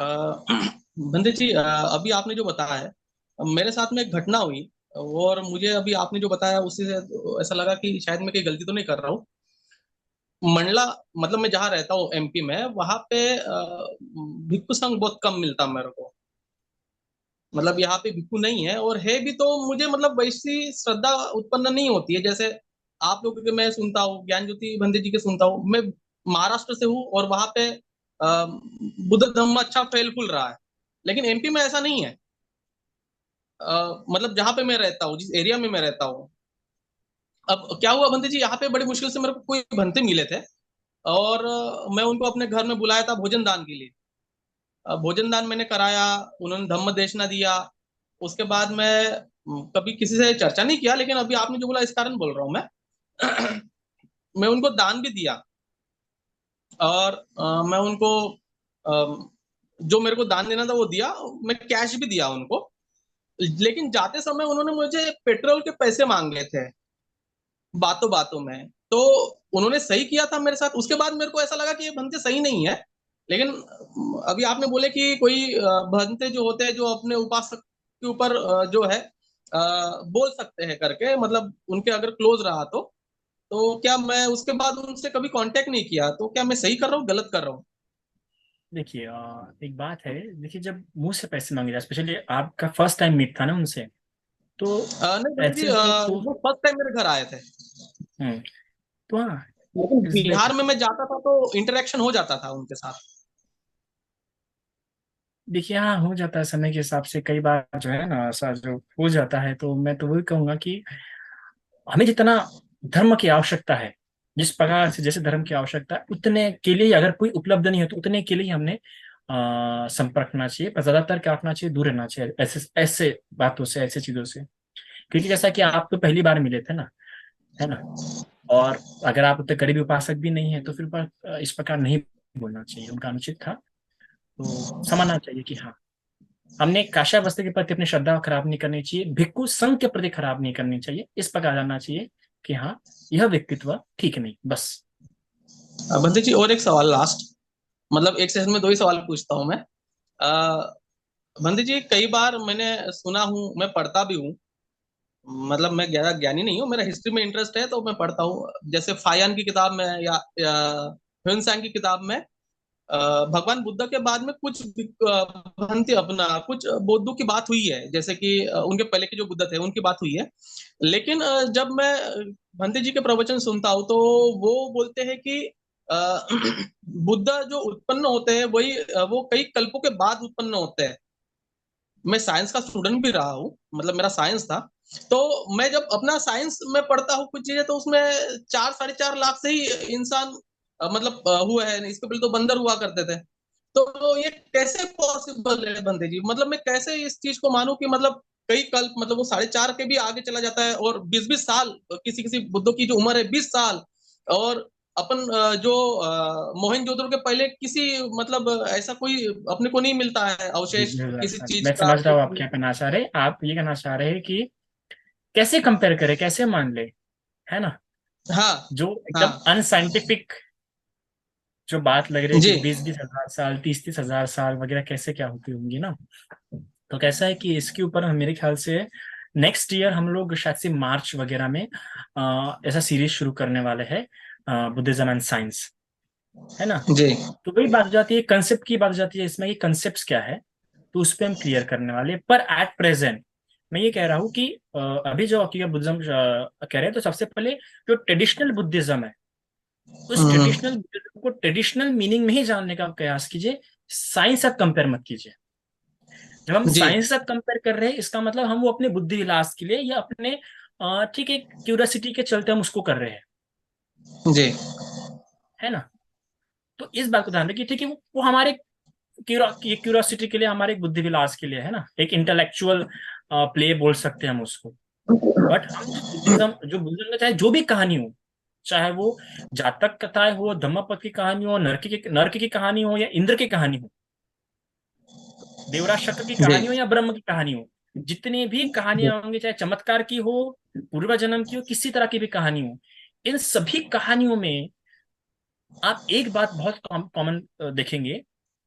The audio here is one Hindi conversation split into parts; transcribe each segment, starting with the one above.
बंदे जी, अभी आपने जो बताया है, मेरे साथ में एक घटना हुई। और मुझे अभी आपने जो बताया उससे ऐसा लगा कि शायद मैं कोई गलती तो नहीं कर रहा हूँ। मंडला, मतलब मैं जहाँ रहता हूँ एमपी में, वहां पे भिक्षु संघ बहुत कम मिलता मेरे को। मतलब यहाँ पे भिक्षु नहीं है, और है भी तो मुझे मतलब वैसी श्रद्धा उत्पन्न नहीं होती है जैसे आप लोगों के मैं सुनता हूँ, ज्ञान ज्योति बंदे जी के सुनता हूँ मैं। महाराष्ट्र से हूँ और वहां पे बुद्ध धर्म अच्छा फैल फूल रहा है। लेकिन एमपी में ऐसा नहीं है। मतलब जहाँ पे मैं रहता हूँ, जिस एरिया में मैं रहता हूँ, अब क्या हुआ बंदे जी, यहाँ पे बड़ी मुश्किल से मेरे को कोई बंदे मिले थे। और मैं उनको अपने घर में बुलाया था भोजन दान के लिए। भोजन दान मैंने कराया, उन्होंने धम्म देशना दिया। उसके बाद मैं कभी किसी से चर्चा नहीं किया, लेकिन अभी आपने जो बोला इस कारण बोल रहा हूँ मैं। मैं उनको दान भी दिया। और मैं उनको जो मेरे को दान देना था वो दिया। मैं कैश भी दिया उनको। लेकिन जाते समय उन्होंने मुझे पेट्रोल के पैसे मांगे थे, बातों बातों में। तो उन्होंने सही किया था मेरे साथ, उसके बाद मेरे को ऐसा लगा कि ये भंते सही नहीं है। लेकिन अभी आपने बोले कि कोई भंते जो होते हैं जो अपने उपासक के ऊपर जो है बोल सकते हैं करके, मतलब उनके अगर क्लोज रहा तो क्या मैं उसके बाद उनसे कभी कांटेक्ट नहीं किया, तो क्या मैं सही कर रहा हूँ गलत कर रहा हूँ? देखिए, एक बात है। देखिए, जब मुंह से पैसे मांगे जाए, स्पेशली आपका फर्स्ट टाइम मीट था ना उनसे, तो नहीं बंदे जी, ऐसे तो वो फर्स्ट टाइम मेरे घर आए थे। हम्म, तो हाँ, लेकिन बिहार देखिए। में मैं जाता था तो इंटरेक्शन हो जाता था उनके साथ। देखिए, हाँ, हो जाता है समय के हिसाब से कई बार जो है ना, ऐसा जो हो जाता है, तो मैं तो वही कहूंगा कि हमें जितना धर्म की आवश्यकता है, जिस प्रकार से जैसे धर्म की आवश्यकता है उतने के लिए, अगर कोई उपलब्ध नहीं है तो उतने के लिए हमने संपर्क रखना चाहिए, पर ज्यादातर क्या रखना चाहिए, दूर रहना चाहिए ऐसे ऐसे बातों से, ऐसे चीजों से। क्योंकि जैसा कि आप तो पहली बार मिले थे ना, है ना। और अगर आप उतने करीबी उपासक भी नहीं है तो फिर इस प्रकार नहीं बोलना चाहिए, उनका अनुचित था। तो समझना चाहिए कि हाँ, हमने काशा वस्त्र के प्रति अपनी श्रद्धा खराब नहीं करनी चाहिए, भिक्खु संघ के प्रति खराब नहीं करनी चाहिए, इस प्रकार जानना चाहिए कि हाँ, यह व्यक्तित्व ठीक नहीं, बस। बंदे जी, और एक सवाल लास्ट, मतलब एक सेशन में दो ही सवाल पूछता हूँ मैं। अ, बंदे जी, कई बार मैंने सुना हूँ, मैं पढ़ता भी हूँ। मतलब मैं ज्यादा ज्ञानी नहीं हूँ, मेरा हिस्ट्री में इंटरेस्ट है तो मैं पढ़ता हूँ। जैसे फायान की किताब में या ह्यून की किताब में भगवान बुद्ध के बाद में कुछ भ्रांति अपना कुछ बौद्धों की बात हुई है, जैसे कि उनके पहले के जो बुद्ध थे उनकी बात हुई है। लेकिन जब मैं भंते जी के प्रवचन सुनता हूँ तो वो बोलते हैं कि अ, बुद्ध जो उत्पन्न होते हैं वही वो कई कल्पों के बाद उत्पन्न होते हैं। मैं साइंस का स्टूडेंट भी रहा हूँ, मतलब मेरा साइंस था। तो मैं जब अपना साइंस में पढ़ता हूँ कुछ चीजें, तो उसमें 4 साढ़े 4 लाख से ही इंसान मतलब हुआ है। इसके पहले तो बंदर हुआ करते थे। तो ये कैसे पॉसिबल है बंदे जी? मतलब मैं कैसे इस चीज को मानूं कि मतलब कई कल्प, मतलब वो 4.5 के भी आगे चला जाता है, और 20-20 साल, किसी किसी बुद्धों की जो उम्र है 20 साल। और अपन जो मोहनजोदड़ो के पहले किसी, मतलब ऐसा कोई अपने को नहीं मिलता है जी, अवशेष किसी चीज मैं का समझ रहा जो हूँ आप क्या कहना चाह रहे हैं। आप ये कहना चाह रहे हैं कि कैसे कंपेयर करें, कैसे मान ले, है ना, हाँ, जो एकदम हाँ, अनसाइंटिफिक जो बात लग रही है कि जी, 20-20 हजार साल, 30-30 हजार साल वगैरह कैसे क्या होती होंगी ना। तो कैसा है कि इसके ऊपर हम, मेरे ख्याल से नेक्स्ट ईयर हम लोग शायद से मार्च वगैरह में ऐसा सीरीज शुरू करने वाले हैं, बुद्धिज्म एंड साइंस, है ना। जी, तो वही बात हो जाती है, कंसेप्ट की बात हो जाती है इसमें कि कंसेप्ट क्या है, तो उस पर हम क्लियर करने वाले हैं। पर एट प्रेजेंट मैं ये कह रहा हूँ कि अभी जो हकीकत बुद्धिज्म कह रहे हैं, तो सबसे पहले जो ट्रेडिशनल बुद्धिज्म है, उस हम्म, ट्रेडिशनल बुद्धिज्म को ट्रेडिशनल मीनिंग में ही जानने का प्रयास कीजिए, साइंस से कंपेयर मत कीजिए। जब हम जी, साइंस से कंपेयर कर रहे हैं, इसका मतलब हम वो अपने बुद्धि विलास के लिए या अपने ठीक है, क्यूरियोसिटी के चलते हम उसको कर रहे हैं, जी, है ना। तो इस बात को ध्यान रखिए, ठीक है, वो हमारे क्यूरियोसिटी के लिए, हमारे एक बुद्धि विलास के लिए, है ना, एक इंटेलेक्चुअल प्ले बोल सकते हैं हम उसको। बट हम जो बुद्धिज्म में चाहे जो भी कहानी हो, चाहे वो जातक कथाएं हो, धम्मपद की कहानी हो, नर्क की कहानी हो, या इंद्र की कहानी हो, देवराज शक्र की जी, कहानी हो, या ब्रह्म की कहानी हो, जितनी भी कहानियां होंगी, चाहे चमत्कार की हो, पूर्व जन्म की हो, किसी तरह की भी कहानी हो, इन सभी कहानियों में आप एक बात बहुत कॉमन देखेंगे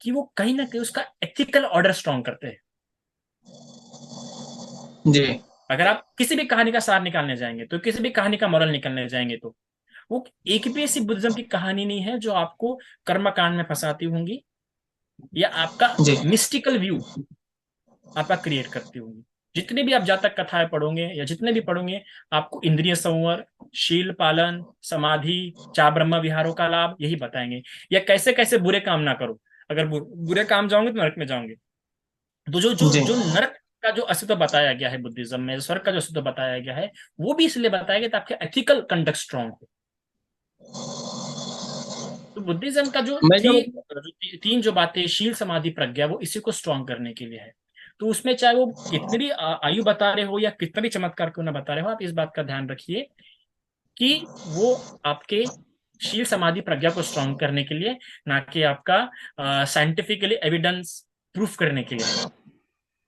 कि वो कहीं ना कहीं उसका एथिकल ऑर्डर स्ट्रॉन्ग करते हैं। जी अगर आप किसी भी कहानी का सार निकालने जाएंगे, तो किसी भी कहानी का मॉरल निकालने जाएंगे, तो वो एक भी ऐसी बुद्धिज्म की कहानी नहीं है जो आपको कर्मकांड में फंसाती होंगी या आपका जी मिस्टिकल व्यू आपका क्रिएट करती होंगी। जितने भी आप जातक कथाएं पढ़ोगे या जितने भी पढ़ोगे, आपको इंद्रिय संवर, शील पालन, समाधि, चार ब्रह्म विहारों का लाभ यही बताएंगे, या कैसे कैसे बुरे काम ना करो। अगर बुरे काम जाओगे तो नरक में जाओगे। तो जो जो जी जो नरक का जो अस्तित्व बताया गया है बुद्धिज्म में, स्वर्ग का जो अस्तित्व बताया गया है, वो भी इसलिए बताया गया ताकि एथिकल कंडक्ट स्ट्रॉन्ग हो। तो बुद्धिज्म का जो मैं जब तीन जो बातें, शील समाधि प्रज्ञा, वो इसी को स्ट्रॉन्ग करने के लिए है। तो उसमें चाहे वो कितनी भी आयु बता रहे हो या कितना भी चमत्कार क्यों ना बता रहे हो, आप इस बात का ध्यान रखिए कि वो आपके शील समाधि प्रज्ञा को स्ट्रॉन्ग करने के लिए, ना कि आपका साइंटिफिकली एविडेंस प्रूफ करने के लिए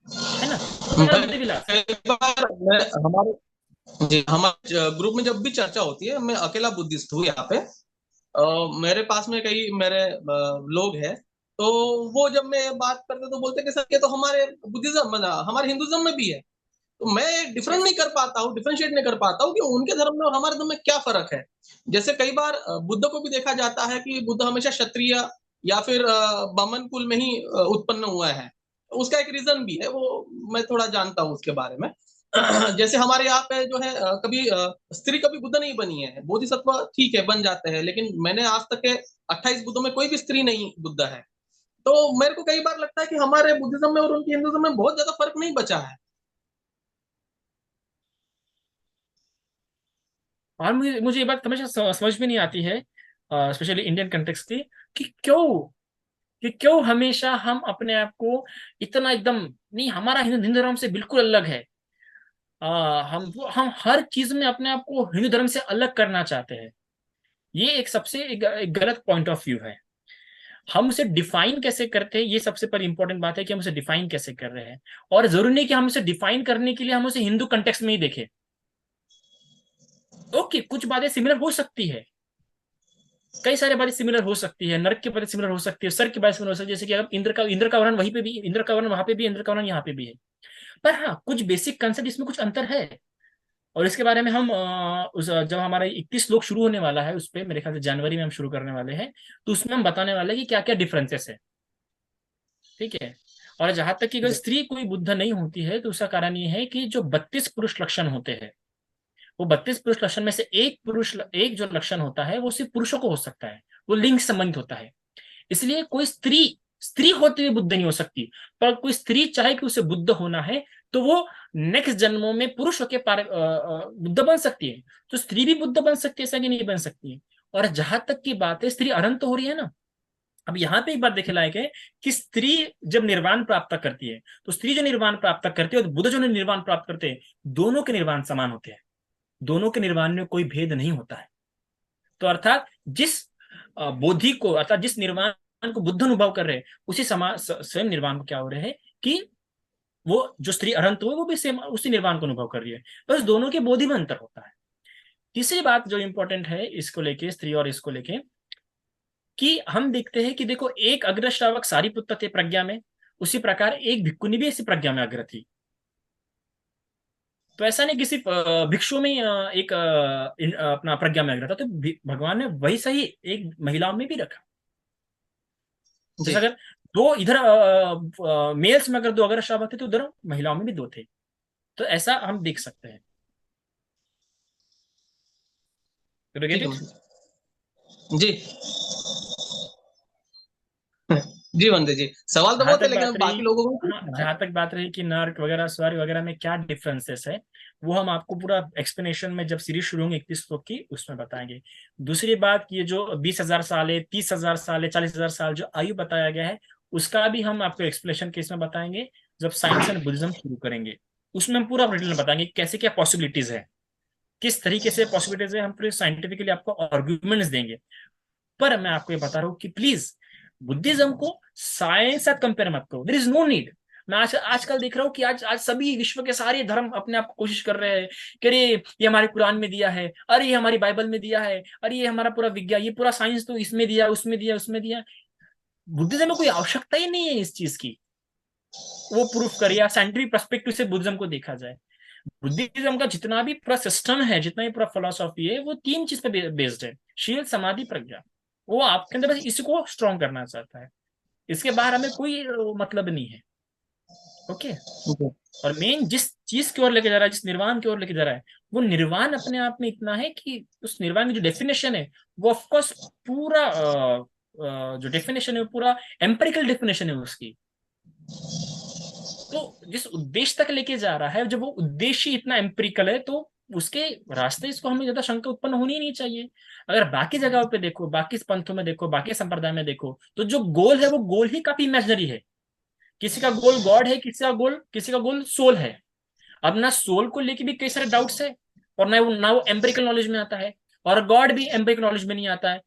है ना। तो प्रहलाद मैं बुद्धि विलास। कई बार मैं हमारे जी हमारे ग्रुप में जब भी चर्चा होती है, मैं अकेला बुद्धिस्ट हूँ यहाँ पे। मेरे पास में कई मेरे लोग हैं, तो वो जब मैं बात करते तो बोलते कि सर ये तो हमारे बुद्धिज्म हमारे हिंदुज्म में भी है। तो मैं डिफरेंट नहीं कर पाता हूँ, डिफरेंशिएट नहीं कर पाता हूँ कि उनके धर्म में और हमारे धर्म में क्या फर्क है। जैसे कई बार बुद्ध को भी देखा जाता है कि बुद्ध हमेशा क्षत्रिय या फिर बामन कुल में ही उत्पन्न हुआ है। उसका एक रीजन भी है, वो मैं थोड़ा जानता हूँ उसके बारे में। जैसे हमारे यहाँ पे जो है कभी स्त्री कभी बुद्ध नहीं बनी है। बोधिसत्व ठीक है बन जाते हैं, लेकिन मैंने आज तक के 28 बुद्धों में कोई भी स्त्री नहीं बुद्ध है। तो मेरे को कई बार लगता है कि हमारे बुद्धिज्म में और उनके हिंदुज्म में बहुत ज्यादा फर्क नहीं बचा है। और मुझे ये बात हमेशा समझ में नहीं आती है, स्पेशली इंडियन कंटेक्स्ट की, कि क्यों हमेशा हम अपने आप को इतना एकदम, नहीं हमारा हिंदू हिंदू धर्म से बिल्कुल अलग है। हम हर चीज में अपने आप को हिंदू धर्म से अलग करना चाहते हैं। ये एक सबसे एक गलत पॉइंट ऑफ व्यू है। हम उसे डिफाइन कैसे करते हैं, ये सबसे पर इंपॉर्टेंट बात है कि हम उसे डिफाइन कैसे कर रहे हैं। और जरूरी नहीं कि हम उसे डिफाइन करने के लिए हम उसे हिंदू कंटेक्स्ट में ही देखें। ओके, कुछ बातें सिमिलर हो सकती है, कई सारे बातें सिमिलर हो सकती है, नरक की बातें सिमिलर हो सकती है, स्वर्ग की बातें सिमिलर हो सकती है, जैसे कि अगर इंद्र का वर्णन वहीं पे भी, इंद्र का वर्णन वहां पे भी, इंद्र का वर्णन यहाँ पे भी है। पर हाँ, कुछ बेसिक कंसेप्ट इसमें कुछ अंतर है। और इसके बारे में हम जब हमारा 21 श्लोक शुरू होने वाला है, उस पे मेरे ख्याल से जनवरी में हम शुरू करने वाले हैं, तो उसमें हम बताने वाले हैं कि क्या क्या डिफरेंसेस है। ठीक है। और जहां तक कि अगर जी स्त्री कोई बुद्ध नहीं होती है, तो उसका कारण ये है कि जो 32 पुरुष लक्षण होते हैं, वो 32 पुरुष लक्षण में से एक जो लक्षण होता है वो सिर्फ पुरुषों को हो सकता है, वो लिंग संबंधित होता है। इसलिए कोई स्त्री स्त्री होते हुए बुद्ध नहीं हो सकती। पर कोई स्त्री चाहे कि उसे बुद्ध होना है, तो वो नेक्स्ट जन्मों में पुरुष होके बुद्ध बन सकती है। तो स्त्री भी बुद्ध बन सकती है, ऐसा कि नहीं बन सकती है। और जहां तक की बात है, स्त्री अनंत तो हो रही है ना। अब यहाँ पे एक बात देखे लायक है कि स्त्री जब निर्वाण प्राप्त करती है, तो स्त्री जो निर्वाण प्राप्त करती है और बुद्ध जो निर्वाण प्राप्त करते हैं, दोनों के निर्वाण समान होते हैं। दोनों के निर्वाण में कोई भेद नहीं होता है। तो अर्थात जिस बोधि को, अर्थात जिस निर्वाण को बुद्ध अनुभव कर रहे हैं, उसी समान स्वयं निर्वाण को क्या हो रहे हैं कि वो जो स्त्री अनंत हो, वो भी सेम उसी निर्वाण को अनुभव कर रही है। बस दोनों के बोधि में अंतर होता है। तीसरी बात जो इंपॉर्टेंट है इसको लेके, स्त्री और इसको लेके, कि हम देखते हैं कि देखो, एक अग्र श्रावक सारिपुत्र थे प्रज्ञा में, उसी प्रकार एक भिक्खुनी भी ऐसी प्रज्ञा में अग्र थी। तो ऐसा नहीं कि सिर्फ भिक्षु में ही, एक अपना प्रज्ञा में अग्र था, तो भगवान ने वही सही एक महिलाओं में भी रखा। जी जैसे अगर दो इधर मेल्स में अगर दो अग्र श्रावक थे, तो उधर महिलाओं में भी दो थे। तो ऐसा हम देख सकते हैं। गेट ठीक है इट। जी। जी बंदे जी, सवाल तो जहां बहुत है तक लेकिन बात अब रही बाकी लोगों को भी हाँ, पूछना है। जहां तक बात रही कि नर्क वगैरह स्वर्ग वगैरह में क्या डिफरेंसेस है, वो हम आपको पूरा एक्सप्लेनेशन में जब सीरीज शुरू होंगे 21 श्लोक की, उसमें बताएंगे। दूसरी बात, ये जो 20,000 साल है, 30,000 साल है, 40,000 साल जो आयु बताया गया है, उसका भी हम आपको एक्सप्लेनेशन केस में बताएंगे जब साइंस एंड बुद्धिज्म शुरू करेंगे। उसमें हम पूरा डिटेल में बताएंगे कैसे क्या पॉसिबिलिटीज है, किस तरीके से पॉसिबिलिटीज है, हम पूरे साइंटिफिकली आपको आर्ग्यूमेंट्स देंगे। पर मैं आपको ये बता रहा हूँ कि प्लीज बुद्धिज्म को साइंस साथ कंपेयर मत करो, देर इज नो नीड। मैं आजकल देख रहा हूँ कि आज आज सभी विश्व के सारे धर्म अपने आप को कोशिश कर रहे हैं कि अरे ये हमारे कुरान में दिया है, अरे ये हमारी बाइबल में दिया है, अरे ये हमारा पूरा विज्ञान, ये पूरा साइंस तो इसमें दिया, उसमें दिया, उसमें दिया। बुद्धिज्म में कोई आवश्यकता ही नहीं है इस चीज की, वो प्रूफ करे, या साइंटिफिक पर्सपेक्टिव से बुद्धिज्म को देखा जाए। बुद्धिज्म का जितना भी पूरा सिस्टम है, जितना भी पूरा फिलोसॉफी है, वो तीन चीज पे बेस्ड है: शील, समाधि, प्रज्ञा। वो आपके अंदर बस इसको स्ट्रॉन्ग करना चाहता है, इसके बाहर हमें कोई मतलब नहीं है। ओके। जी और मेन जिस चीज की ओर लेके जा रहा है, जिस निर्वाण की ओर लेके जा रहा है, वो निर्वाण अपने आप में इतना है कि उस निर्वाण की जो डेफिनेशन है, वो ऑफकोर्स पूरा जो डेफिनेशन है वो पूरा एम्पिरिकल डेफिनेशन है उसकी। तो जिस उद्देश्य तक लेके जा रहा है, जब वो उद्देश्य ही इतना एम्पिरिकल है, तो उसके रास्ते इसको हमें ज्यादा शंका उत्पन्न होनी ही नहीं चाहिए। अगर बाकी जगहों पे देखो, बाकी पंथों में देखो, बाकी संप्रदाय में देखो, तो जो गोल है वो गोल ही काफी इमेजिनरी है। किसी का गोल गॉड है, किसी का गोल सोल है। अब ना सोल को लेके भी कई सारे डाउट्स है, और ना वो एम्पिरिकल नॉलेज में आता है, और गॉड भी एम्पिरिकल नॉलेज में नहीं आता है।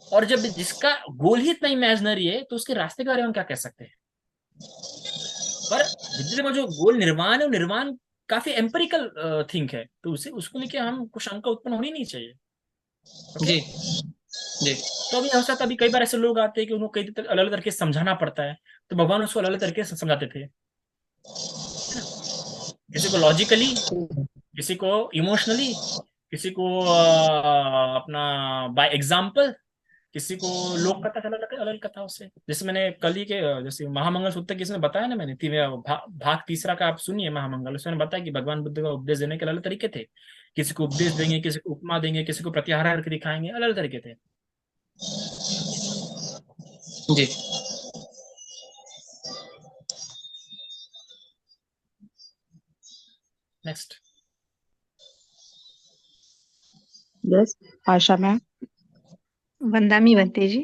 और जब जिसका गोल ही इतना इमेजिनरी है, तो उसके रास्ते के बारे में हम क्या कह सकते हैं? पर बुद्धिज्म का जो गोल निर्वाण है, वो निर्वाण काफी एम्पिरिकल थिंक है, तो उसे उसको लेके हमको शंका उत्पन्न होनी नहीं चाहिए। ओके। जी जी तो अभी हो सकता है, अभी कई बार ऐसे लोग आते हैं कि उनको कई अलग अलग तरीके से समझाना पड़ता है, तो भगवान उसको अलग अलग तरीके से समझाते थे, है ना? किसी को लॉजिकली, किसी को इमोशनली, किसी को अपना बाय एग्जाम्पल, किसी को लोक कथा, अलग अलग अलग कथाओं से। जैसे मैंने कल ही के जैसे महामंगल सूत्र की इसमें बताया ना मैंने, भाग तीसरा का आप सुनिए महामंगल, उसमें बताया कि भगवान बुद्ध का उपदेश देने के अलग अलग तरीके थे। किसी को उपदेश देंगे, किसी को उपमा देंगे, किसी को प्रत्याहार करके दिखाएंगे, अलग अलग तरीके थे। जी। नेक्स्ट। यस, आशा मैम। वंदामी बनते जी।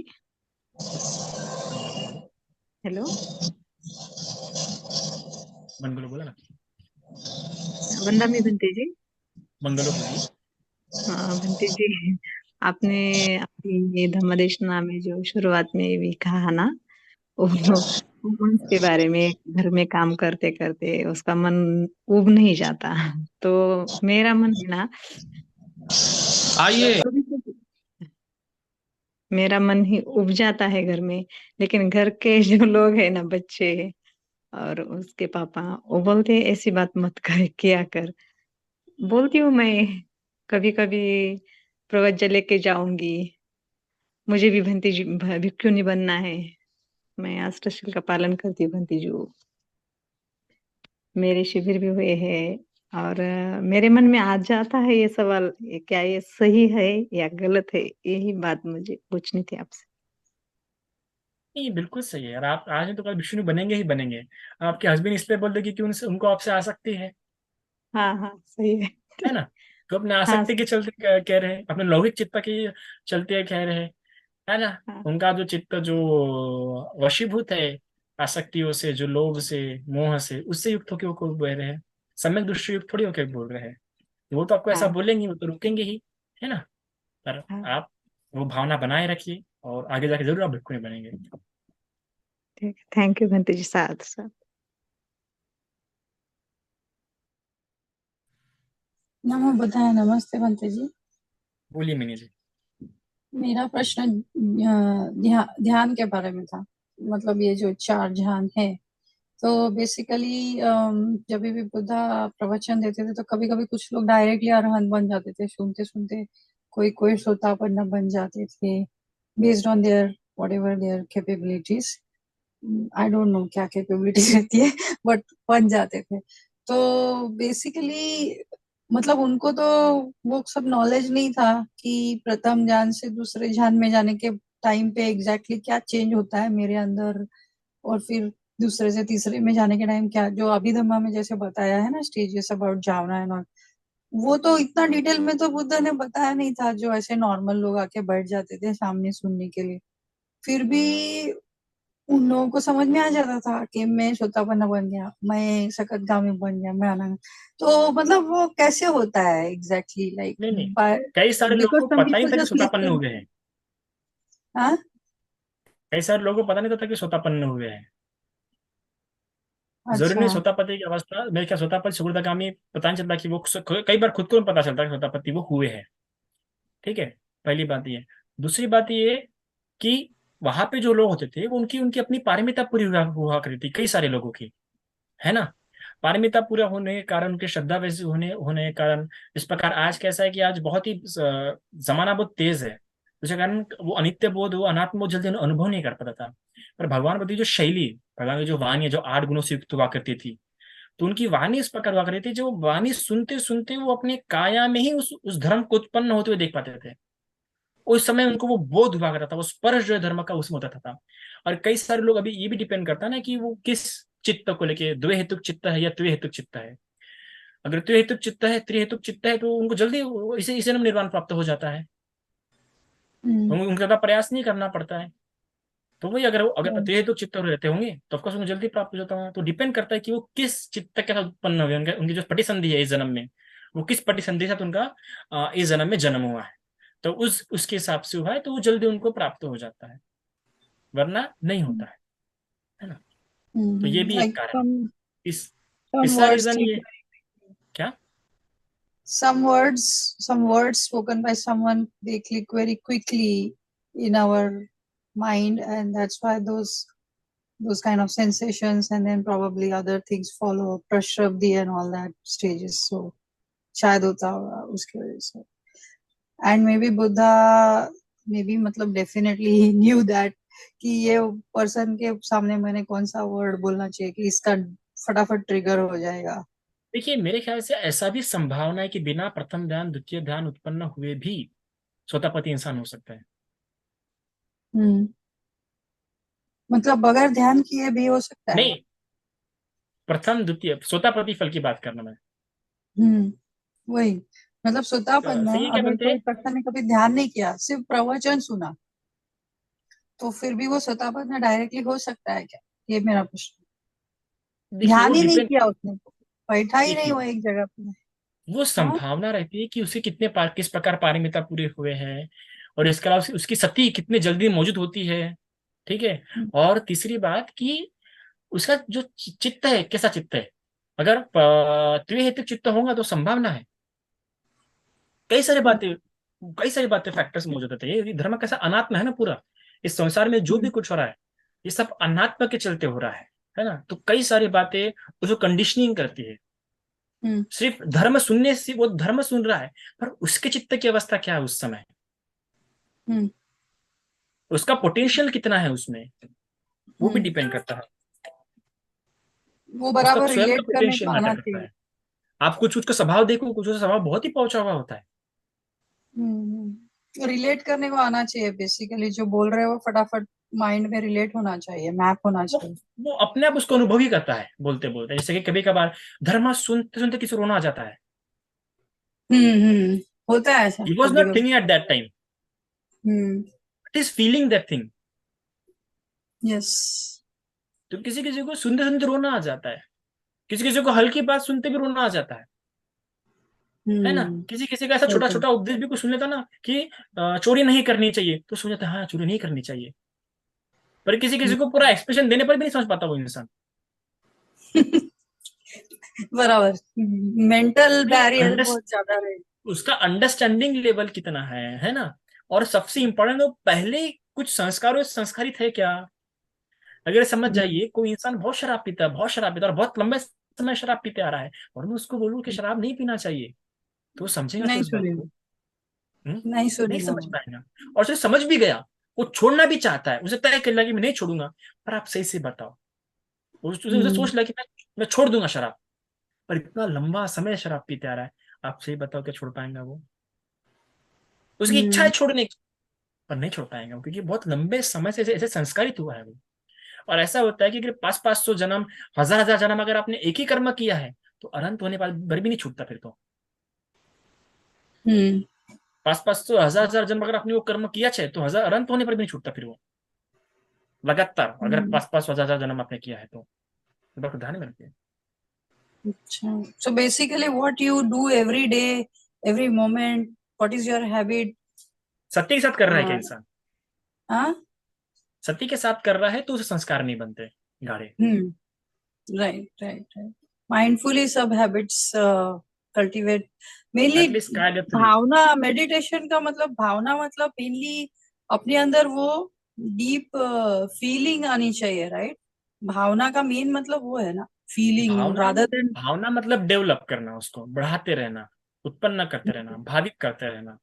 हेलो। मंगलो बोला ना। वंदामी बनते जी। मंगलो बोलिए। हाँ बनते जी, आपने अपनी ये धम्मदेश नामे जो शुरुआत में भी कहा ना, वो मन के बारे में, घर में काम करते करते उसका मन उब नहीं जाता। तो मेरा मन है ना, आइए। कभी-कभी मेरा मन ही उब जाता है घर में, लेकिन घर के जो लोग हैं ना, बच्चे और उसके पापा, वो बोलते हैं ऐसी बात मत कर, किया कर। बोलती हूँ मैं, कभी कभी प्रवज्जा लेके जाऊंगी, मुझे भी भंती जी भिक्षु नहीं बनना है। मैं अष्टशील का पालन करती हूँ भंती जी। मेरे शिविर भी हुए हैं, और मेरे मन में आ जाता है ये सवाल, क्या ये सही है या गलत है, यही बात मुझे पूछनी थी आपसे। नहीं, बिल्कुल सही है यार, आप आज नहीं तो कल विष्णु बनेंगे ही बनेंगे। आपके हस्बैंड इसलिए बोल दे कि उनसे उनको आपसे आसक्ति हाँ हाँ सही है है। ना? तो अपने हाँ आसक्ति के चलते कह रहे हैं, अपने लौकिक चित्त के चलते कह रहे हैं, है ना? हाँ उनका जो चित्त जो वशीभूत है आसक्तियों से, जो लोभ से, मोह से, उससे युक्त होकर वो बोल रहे हैं, सम्यक दृष्टि युक्त थोड़ी होकर बोल रहे हैं। वो तो आपको ऐसा हाँ बोलेंगे, वो तो रुकेंगे ही, है ना? पर हाँ। आप वो भावना बनाए रखिए, और आगे जाके जरूर आप भिक्षुणी बनेंगे। ठीक है, थैंक यू भंती जी, साथ साथ। नमो बुद्धाय, नमस्ते बंते जी। बोलिए मिनी जी। मेरा प्रश्न ध्यान के बारे में था। मतलब ये जो चार ध्यान है, तो बेसिकली जब भी बुद्धा प्रवचन देते थे, तो कभी कभी कुछ लोग डायरेक्टली अरहंत बन जाते थे सुनते सुनते। कोई कोई श्रोतापन्न बन जाते थे, based on their what ever there capabilities. I don't know क्या कैपेबिलिटीज रहती है, बट बन जाते थे। तो बेसिकली मतलब उनको तो वो सब नॉलेज नहीं था कि प्रथम ध्यान से दूसरे ध्यान में जाने के टाइम पे एग्जैक्टली क्या चेंज होता है मेरे अंदर, और फिर दूसरे से तीसरे में जाने के टाइम क्या, जो अभिधम्मा में जैसे बताया है ना, स्टेजेस अबाउट जाना है, नॉट वो तो इतना डिटेल में तो बुद्ध ने बताया नहीं था, जो ऐसे नॉर्मल लोग आके बैठ जाते थे सामने सुनने के लिए। फिर भी उन लोगों को समझ में आ जाता था कि मैं सोतापन्ना बन गया, मैं सकतगामी बन गया, मैं अनंत। तो मतलब वो कैसे होता है एग्जैक्टली, लाइक नहीं नहीं, बाय, कई सारे लोगों बिकॉज को सम पता नहीं पीपल था कि जस्ट सोतापन्न लिसन। हुए हैं। हाँ, कई सारे लोगों को पता नहीं था कि सोतापन्न हुए हैं। जरूरी अच्छा। नहीं सोतापति की अवस्था, मेरे क्या सोतापति सुगुरतागामी पता नहीं चलता कि वो कई बार खुद को भी पता चलता है कि सोतापति वो हुए हैं। ठीक है, पहली बात ये। दूसरी बात ये कि वहां पे जो लोग होते थे वो उनकी उनकी अपनी पारमिता पूरी हुआ करती थी, कई सारे लोगों की, है ना। पारमिता पूरा होने के कारण, उनके श्रद्धा वैसी होने होने के कारण, इस प्रकार आज कैसा है कि आज बहुत ही जमाना बहुत तेज है, उसके कारण वो अनित्य बोध, वो अनात्म बोध जल्दी अनुभव नहीं कर पाता था। पर भगवान बुद्ध की जो शैली, भगवान की जो वाणी है, जो 8 गुणों से युक्त हुआ करती थी, तो उनकी वाणी इस प्रकार हुआ करती थी, जो वाणी सुनते सुनते वो अपने काया में ही उस धर्म को उत्पन्न होते हुए देख पाते थे। उस समय उनको वो बोध हुआ करता था, वो स्पर्श जो है धर्म का उसमें होता था। और कई सारे लोग, अभी ये भी डिपेंड करता है ना कि वो किस चित्त को लेके, द्वे हेतुक चित्त है या त्रिहेतुक चित्त है। अगर त्रिहेतुक चित्त है, त्रिहेतुक चित्त है, तो उनको जल्दी इसे इसे निर्वाण प्राप्त हो जाता है, उनको ज्यादा प्रयास नहीं करना पड़ता है। तो वही, अगर अगर त्रिहेतुक चित्त रहते होंगे तो ऑफकोर्स उनको जल्दी प्राप्त हो जाता है। तो डिपेंड करता है कि वो किस चित्त के साथ उत्पन्न हुए, उनकी जो पटिसंधि है इस जन्म में, वो किस पटिसंधि के साथ उनका इस जन्म में जन्म हुआ है, तो उसके हिसाब से हुआ है, तो वो जल्दी उनको प्राप्त हो जाता है, वरना नहीं होता है ना। तो ये भी एक Like कारण है। इस some तीसरा words रीजन click, ये, क्या? some words spoken by someone, they click very quickly in our mind, and that's why those kind of sensations, and then probably other things follow, prashrabdi and all that stages. So शायद होता होगा उसकी वजह से. And maybe Buddha, maybe मतलब definitely he knew that कि ये पर्सन के सामने मैंने कौन सा वर्ड बोलना चाहिए कि इसका फटाफट ट्रिगर हो जाएगा. देखिए, मेरे ख्याल से ऐसा भी संभावना है कि बिना प्रथम ध्यान द्वितीय ध्यान उत्पन्न हुए भी स्वतःपति इंसान हो सकता है। मतलब बगैर ध्यान किए भी हो सकता है. नहीं, प्रथम द्वितीय स्वतःपति फल की बात करना मैं। वही मतलब स्वतःपन में सही है, क्या अगर बनते कोई हैं? पर्सन ने कभी ध्यान नहीं किया, सिर्फ प्रवचन सुना, तो फिर भी वो स्वतःपन में डायरेक्टली हो सकता है क्या? ये मेरा प्रश्न. देखिए, वो ध्यान ही नहीं डिपेंड, किया उसने, बैठा ही नहीं देखिए वो एक जगह पे. वो हाँ. संभावना रहती है कि उसे कितने किस प्रकार पारमिता पूरे हुए हैं, और इसके अलावा उसकी सती कितने जल्दी मौजूद होती है, ठीक है। और तीसरी बात कि उसका जो चित्त है कैसा चित्त है, अगर त्रिहेतुक चित्त होगा तो संभावना है, कई सारी बातें, कई सारी बातें फैक्टर्स मौजूद होते हैं। ये धर्म कैसा अनात्म है ना पूरा, इस संसार में जो भी कुछ हो रहा है ये सब अनात्मा के चलते हो रहा है ना। तो कई सारी बातें उसको कंडीशनिंग करती है। सिर्फ धर्म सुनने से, वो धर्म सुन रहा है पर उसके चित्त की अवस्था क्या है उस समय, उसका पोटेंशियल कितना है उसमें, वो भी डिपेंड करता है। वो उसका बराबर स्वयं का रिलेट करने पोटेंशियल को आना मैटर करता चाहिए. है। आप कुछ उसका स्वभाव देखो, कुछ उसका स्वभाव बहुत ही पहुंचा हुआ होता है। रिलेट करने को आना चाहिए. बेसिकली जो बोल रहे हो वो फटाफट माइंड में रिलेट होना चाहिए, मैप होना वो चाहिए. वो अपने आप उसको अनुभव ही करता है बोलते बोलते। जैसे कि कभी कभार धर्म सुनते सुनते किसी को रोना आ जाता है, होता है ऐसा ही वॉज कभी नॉट कभी. Thinking at that time, it is feeling that thing. Yes. तो किसी किसी को सुनते सुनते रोना आ जाता है, किसी किसी को हल्की बात सुनते भी रोना आ जाता है ना। किसी किसी का ऐसा छोटा छोटा उपदेश भी कुछ सुन लेता ना कि चोरी नहीं करनी चाहिए, तो सोच जाता है हाँ चोरी नहीं करनी चाहिए। पर किसी किसी को पूरा एक्सप्रेशन देने पर भी नहीं समझ पाता वो इंसान। बराबर. मेंटल नहीं, बैरियर बहुत ज्यादा है. उसका अंडरस्टैंडिंग लेवल कितना है ना। और सबसे इंपॉर्टेंट, वो पहले कुछ संस्कारों से संस्कारित है क्या। अगर समझ जाइए कोई इंसान बहुत शराब पीता है, बहुत शराब पीता है और बहुत लंबे समय शराब पीते आ रहा है, और मैं उसको बोलूँ कि शराब नहीं पीना चाहिए, तो वो समझेगा क्या नहीं उस बात सुनेगा. को? नहीं नहीं सुनेगा समझ वो. पाएगा। और उसे समझ भी गया, वो छोड़ना भी चाहता है, उसे तय कर लिया कि मैं नहीं छोड़ूंगा, पर आप सही से बताओ, उसे सोच लिया कि मैं छोड़ दूंगा शराब, पर इतना लंबा समय शराब पीते आ रहा है, आप सही बताओ क्या छोड़ पाएंगा वो? उसकी इच्छा है छोड़ने की, पर नहीं छोड़ पाएंगा क्योंकि बहुत लंबे समय से ऐसे संस्कारित हुआ है वो। और ऐसा होता है कि अगर 500-500 जन्म, 1000-1000 जन्म अगर आपने एक ही कर्म किया है तो अनंत होने पर भी नहीं छूटता फिर तो। 500-500 1000-1000 जन्म अगर आपने वो कर्म किया है तो 1000 अनंत होने पर भी नहीं छूटता फिर वो, लगातार अगर 500-500 जन्म आपने किया है तो बात ध्यान में रखिए। अच्छा. So basically what you do every day, every moment, what is your habit? सत्य के साथ कर रहा है क्या इंसान? हाँ. सत्य के साथ कर रहा है तो उसे संस्कार नहीं बनते गाढ़े। राइट. माइंडफुली सब हैबिट्स कल्टीवेट. मेनली एटलीस्ट कायरत्री। भावना, मेडिटेशन का मतलब भावना, मतलब मेनली अपने अंदर वो डीप फीलिंग आनी चाहिए, राइट? भावना का मेन मतलब वो है ना, फीलिंग भावना रादर देन। भावना मतलब डेवलप करना, उसको बढ़ाते रहना, उत्पन्न करते रहना, भावित करते रहना।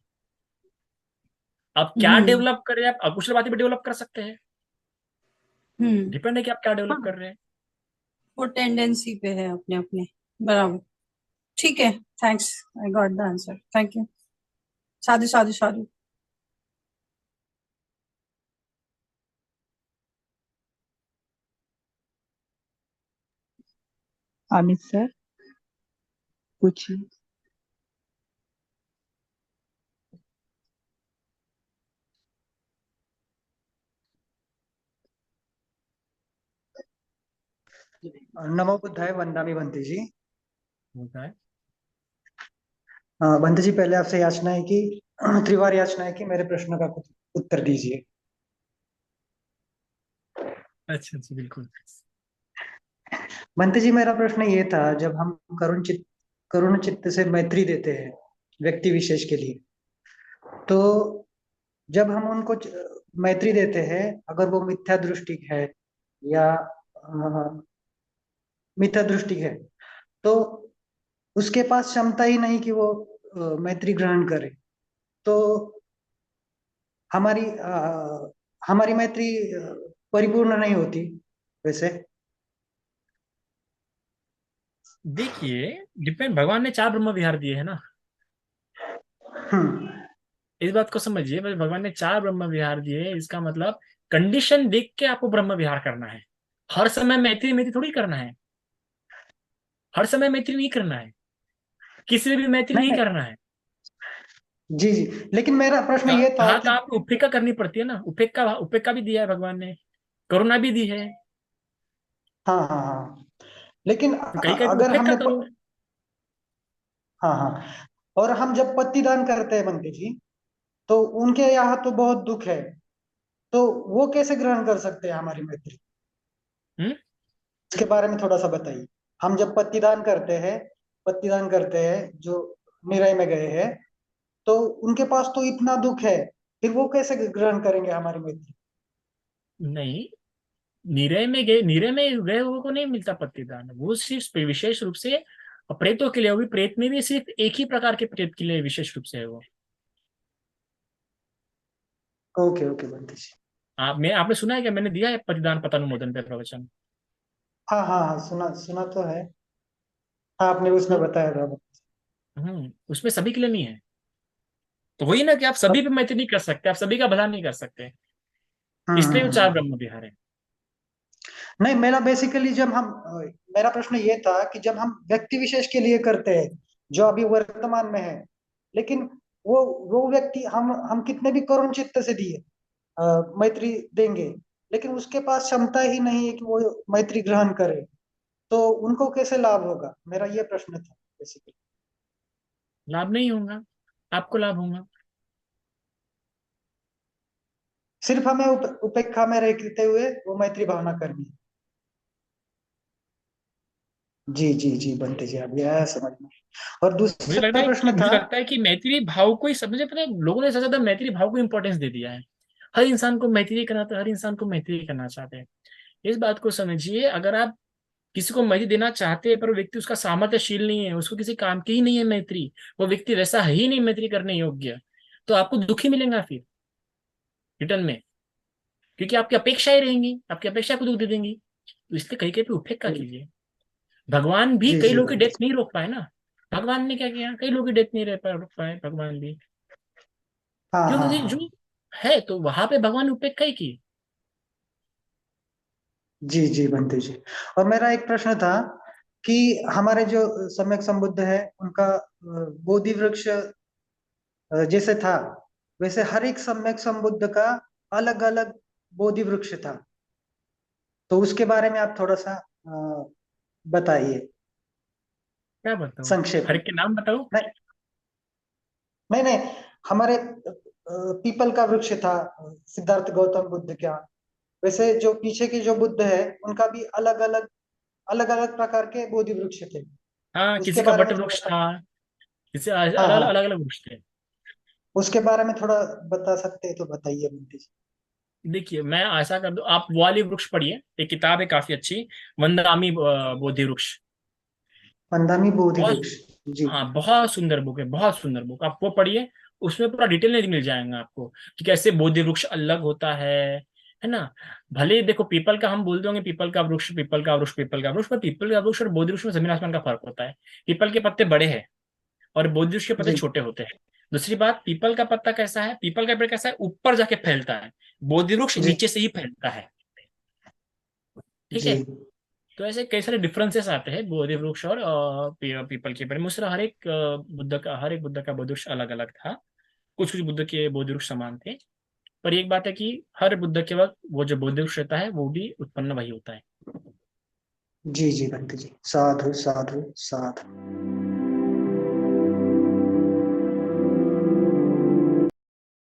आप क्या हम्म। डेवलप कर रहे हैं, आप अकुशल बातें भी डेवलप कर सकते हैं। हम्म। डिपेंड है कि आप क्या डेवलप हाँ, कर रहे हैं। वो टेंडेंसी पे है अपने अपने। बराबर। ठीक है। Thanks, I got the answer, thank you. Sadhu Sadhu Sadhu. Amit sir, पूछिए। नमो बुद्धाय, वंदामि बंते जी। होता है। बंते जी, पहले आपसे याचना है कि त्रिवार याचना है कि मेरे प्रश्न का कुछ उत्तर दीजिए। अच्छा अच्छा, बिल्कुल। बंते जी, मेरा प्रश्न ये था, जब हम करुण चित्त से मैत्री देते हैं व्यक्ति विशेष के लिए, तो जब हम उनको मैत्री देते हैं, अगर वो मिथ्या दृष्टि है या मिथ्या दृष्टि है, तो उसके पास क्षमता ही नहीं कि वो मैत्री ग्रहण करे, तो हमारी मैत्री परिपूर्ण नहीं होती वैसे। देखिए, डिपेंड, भगवान ने 4 ब्रह्म विहार दिए है ना। हम्म। इस बात को समझिए, भाई भगवान ने 4 ब्रह्म विहार दिए, इसका मतलब कंडीशन देख के आपको ब्रह्म विहार करना है। हर समय मैत्री मैत्री थोड़ी करना है। हर समय मैत्री नहीं करना है, किसी से भी मैत्री नहीं नहीं, करना है। जी जी, लेकिन मेरा प्रश्न ये था कहा कि था आपको उपेक्षा करनी पड़ती है ना, उपेक्षा उपेक्षा भी दिया है भगवान ने, करुणा भी दी है। हाँ हाँ हाँ, लेकिन तो कहीं कहीं अगर उपेक्षा हमने करो। हाँ हाँ, और हम जब पतिदान करते हैं बंटी जी, तो उनके यहाँ तो बहुत दुख है, तो वो कैसे ग्रहण कर सकते हैं हमारी मैत्री? हम्म। इसके बारे में थोड़ा सा बताइए। हम जब पतिदान करते हैं जो निरय में गए हैं, तो उनके पास तो इतना दुख है, फिर वो कैसे ग्रहण करेंगे हमारी मैत्री? नहीं, नीरे में गए हुए को नहीं मिलता पतिदान, वो सिर्फ विशेष रूप से प्रेतों के लिए होगी। प्रेत में भी सिर्फ एक ही प्रकार के प्रेत के लिए विशेष रूप से है वो। ओके ओके बंटी जी। आपने सुना है क्या, मैंने दिया है पतिदान पतानुमोदन पे प्रवचन। हाँ हाँ हाँ, सुना सुना तो है। हाँ, आपने उसमें तो बताया था। उसमें सभी के लिए नहीं है। तो वही ना कि आप सभी पे मैत्री नहीं कर सकते, आप सभी का भला नहीं कर सकते, इसलिए वो 4 हम्म। ब्रह्म विहार है। नहीं, मेरा बेसिकली मेरा प्रश्न ये था कि जब हम व्यक्ति विशेष के लिए करते हैं जो अभी वर्तमान में है, लेकिन वो व्यक्ति हम कितने भी करुण चित्त से दिए मैत्री देंगे, लेकिन उसके पास क्षमता ही नहीं है कि वो मैत्री ग्रहण करे, तो उनको कैसे लाभ होगा? मेरा ये प्रश्न था बेसिकली। लाभ नहीं होगा, आपको लाभ होगा। सिर्फ हमें उपेक्षा में रहते हुए वो मैत्री भावना करनी है। जी जी जी, बनते जी, अब ये आया समझ में। और दूसरा प्रश्न मुझे था। लगता है कि मैत्री भाव को ही सब, मुझे पता है लोगों ने सबसे ज्यादा मैत्री भाव को इंपॉर्टेंस दे दिया है। हर इंसान को मैत्री करना, तो हर इंसान को मैत्री करना चाहते हैं। इस बात को समझिए, अगर आप किसी को मैत्री देना चाहते हैं पर वो व्यक्ति उसका सामर्थ्यशील नहीं है, उसको किसी काम की ही नहीं है मैत्री, वो व्यक्ति वैसा है ही नहीं मैत्री करने योग्य, तो आपको दुखी मिलेगा फिर रिटर्न में, क्योंकि आपकी अपेक्षाएं रहेंगी, आपकी अपेक्षा को दुख दे देंगी। तो इसलिए कहीं कहीं पे उपेक्षा कीजिए। भगवान भी जी कई जी लोगों की बनते डेथ नहीं रोक पाए ना। भगवान ने क्या किया, कई लोगों की डेथ नहीं रोक पाए भगवान भी। हाँ क्यों? हाँ क्योंकि जो हाँ। है तो वहां पे भगवान ने उपेक्षा ही की। जी जी बनते जी। और मेरा एक प्रश्न था कि हमारे जो सम्यक संबुद्ध है उनका बोधि वृक्ष जैसे था, वैसे हर एक सम्यक संबुद्ध का अलग अलग बोधि वृक्ष था, तो उसके बारे में आप थोड़ा सा बताइए क्या बताऊं, संक्षेप हर में। एक के नाम बताओ। नहीं नहीं नहीं, हमारे पीपल का वृक्ष था सिद्धार्थ गौतम बुद्ध का, वैसे जो पीछे के जो बुद्ध है उनका भी अलग अलग प्रकार के बोधि वृक्ष थे, हाँ, उसके किसी का बारे वट में थोड़ा वृक्ष सा। था, किसी अलग हाँ अलग हाँ, अलग वृक्ष थे। उसके बारे में थोड़ा बता सकते हैं तो बताइए बंटी जी। देखिए मैं ऐसा कर दूं, आप वो वाली वृक्ष पढ़िए, एक किताब है काफी अच्छी, वंदनामी बोधि वृक्ष। पंदामी बोधि बहुत, वृक्ष। जी हाँ बहुत सुंदर बुक है, बहुत सुंदर बुक, आप वो पढ़िए। उसमें पूरा डिटेल में मिल जाएगा आपको कि कैसे बोधि वृक्ष अलग होता है ना। भले ही देखो पीपल का हम बोलते होंगे पीपल का वृक्ष, पीपल का वृक्ष, पीपल का वृक्ष, पर पीपल का वृक्ष और बोधि वृक्ष में जमीन आसमान का फर्क होता है। पीपल के पत्ते बड़े हैं और बोधि वृक्ष के पत्ते जी छोटे होते हैं। दूसरी बात, पीपल का पत्ता कैसा है, पीपल का पेड़ कैसा है, ऊपर जाके फैलता है, बोधि वृक्ष जी नीचे से ही फैलता है। ठीक जी है। तो ऐसे कई सारे डिफरेंसेस आते हैं बोधि वृक्ष और पीपल के पेड़ में। हर एक बुद्ध का, हर एक बुद्ध का बोधि वृक्ष अलग अलग था। कुछ कुछ बुद्ध के बोधि वृक्ष समान थे। पर एक बात है कि हर बुद्ध के वक्त वो जो बोधि वृक्ष रहता है वो भी उत्पन्न वही होता है। जी जी बंटी जी, साधु साधु साधु।